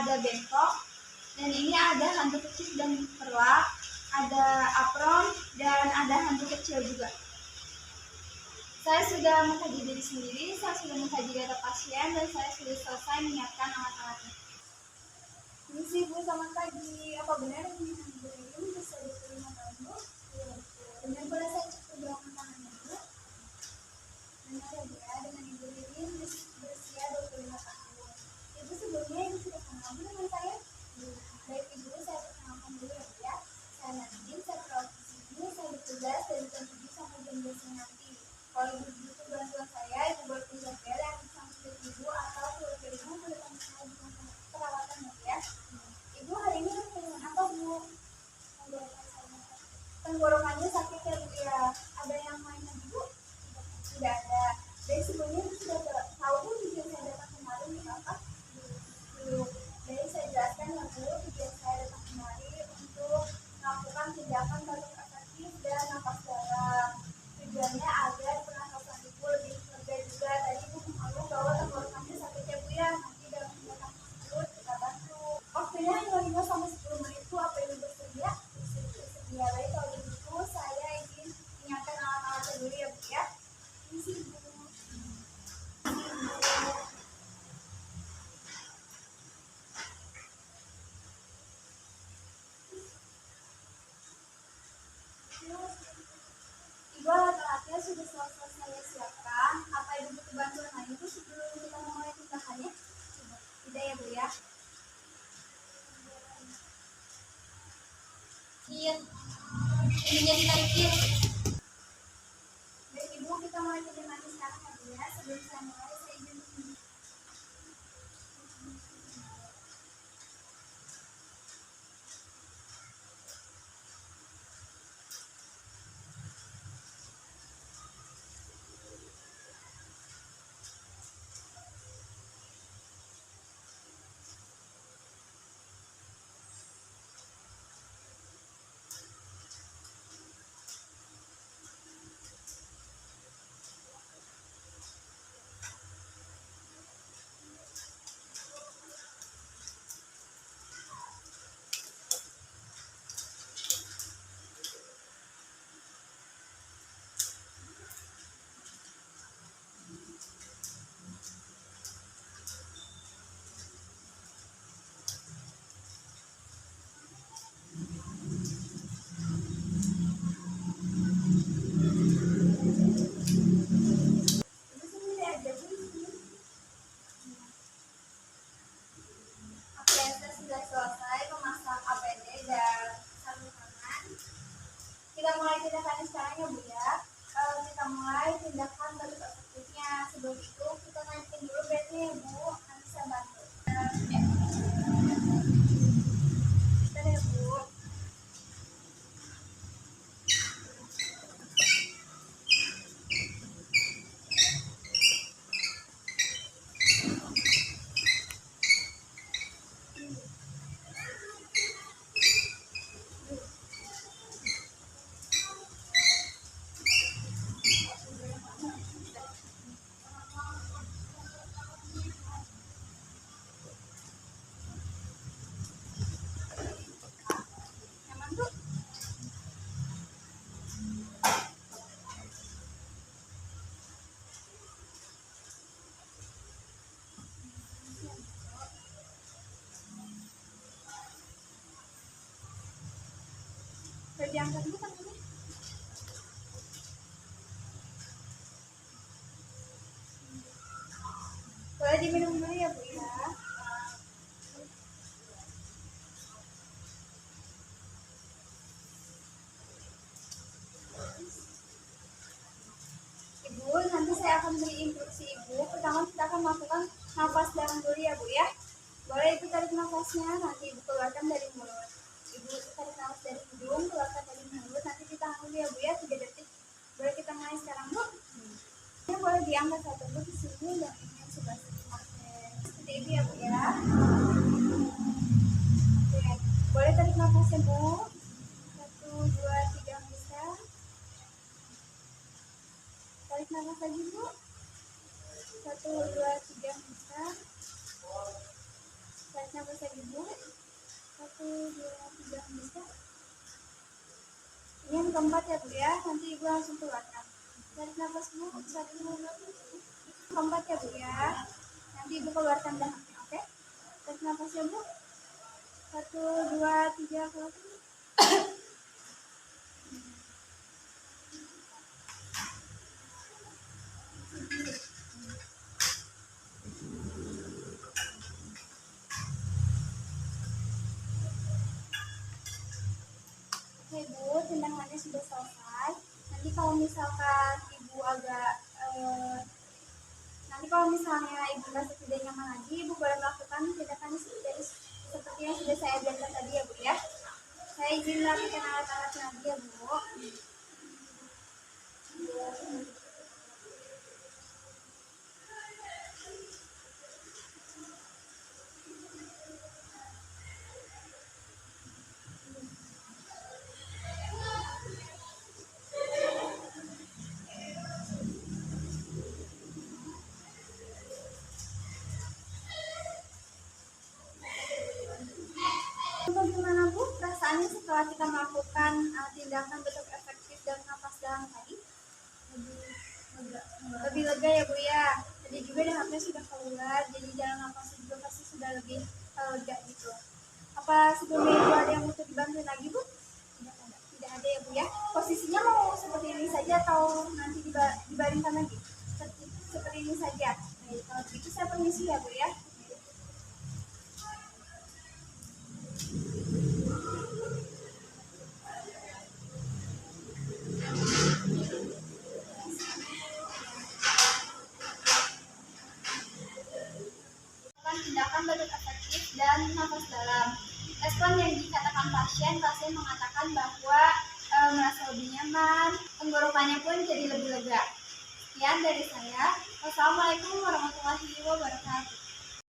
ada bengkok, dan ini ada hantu kecil dan perlak, ada apron, dan ada hantu kecil juga. Saya sudah mengkaji diri sendiri, saya sudah mengkaji data pasien, dan saya sudah selesai menyiapkan alat-alatnya. Ini sih Bu, selamat pagi. Apa benar ini Bu ini bisa diterima Bu? Iya, benar. Boleh saya cek pergelangan tangannya Bu? Benar ya Bu ya, dengan Ibu Ririn berusia 25 tahun. Ibu sebelumnya Ibu sudah kenal dengan saya? Baik Ibu, saya perkenalkan dulu ya Bu ya. Saya Nadine, saya perawat di sini, saya bertugas dari jam 7 sampai jam 12 nanti. Kalau Ibu butuh bantuan saya, Ibu boleh pinjam bel yang sampai Ibu atau keluarga Ibu boleh tanya saya di perawatan ya. Ibu hari ini dengan apa Bu? Tenggorokannya sakit ya Bu ya. Ada yang lain lagi Bu? Tidak ada. Dari sebelumnya Ibu sudah tahu Bu tujuan saya datang kemarin di apa? Belum. Jadi saya jelaskan ya Bu, tujuan saya datang kemari untuk melakukan tindakan batuk efektif dan nafas dalam. Tujuannya agar pernafasan Ibu lebih lega juga. Tadi Ibu mengeluh bahwa tenggorokannya sakit ya Bu ya. Nanti dalam tindakan tersebut kita bantu. Waktunya hanya 5 sampai 10 menit Bu. Apa Ibu bersedia? Bersedia. Baik, kalau begitu saya izin menyiapkan alat-alatnya dulu ya Bu ya. Ini sih Bu. Ibu, alat-alatnya sudah selesai saya siapkan. Apa Ibu butuh bantuan lain itu sebelum kita memulai tindakannya? Tidak ya Bu ya. Iya, ininya ditaikin. Baik Ibu, kita mulai tindakan sekarang ya Bu ya. Sebelum saya mulai, saya izin sudah selesai memasang APD dan sarung tangan. Kita mulai tindakan sekarang ya Bu ya. Kita mulai tindakan batuk efektifnya. Sebelum itu kita naikin dulu bednya ya Bu. Nanti saya bantu. Bentar ya Bu. Nyaman Bu? Udah diangkat dulu tangannya. Boleh diminum dulu ya Bu ya. Ibu, nanti saya akan beri instruksi Ibu. Pertama kita akan melakukan nafas dalam dulu ya Bu ya. Boleh Ibu tarik nafasnya, nanti Ibu keluarkan dari mulut. Ibu tarik nafas dari hidung, keluarkan dari mulut, nanti ditahan dulu ya Bu ya, 3 detik. Boleh kita mulai sekarang Bu? Ini boleh diangkat satu Bu di sini dan ini yang sebelah sini. Oke, seperti itu ya Bu ya. Oke, boleh tarik nafasnya Bu. 1, 2, 3 bisa. Tarik nafas lagi Bu. 1, 2, 3 bisa. Tarik Tarik nafas lagi Bu. 1, 2, 3, bisa. Ini yang keempat ya Bu ya, nanti Ibu langsung keluarkan. Tarik nafas Bu, 1, 2, keempat ya Bu ya, nanti Ibu keluarkan dahaknya, oke? Tarik nafas ya Bu, 1, 2, 3, keluarkan. Oke Bu, tendangannya sudah selesai. Nanti kalau misalkan Ibu nanti kalau misalnya Ibu merasa tidak nyaman lagi, Ibu boleh melakukan tindakan seperti yang sudah saya ajarkan tadi ya Bu ya. Saya izin melakukan alat-alatnya lagi ya Bu. Bagaimana Bu perasaannya setelah kita melakukan tindakan bentuk efektif dan nafas dalam tadi? Lebih lega ya Bu ya. Tadi juga dahaknya sudah keluar, jadi dalam nafasnya juga pasti sudah lebih lega gitu. Apa sebelumnya Ibu ada yang mau dibantu lagi Bu? Tidak ada ya Bu ya. Posisinya mau seperti ini saja atau nanti dibaringkan lagi? Seperti ini saja. Baik, kalau begitu saya permisi ya Bu ya. Tindakan bentuk efektif dan nafas dalam. Respon yang dikatakan pasien mengatakan bahwa merasa lebih nyaman, tenggorokannya pun jadi lebih lega. Sekian dari saya. Wassalamualaikum warahmatullahi wabarakatuh.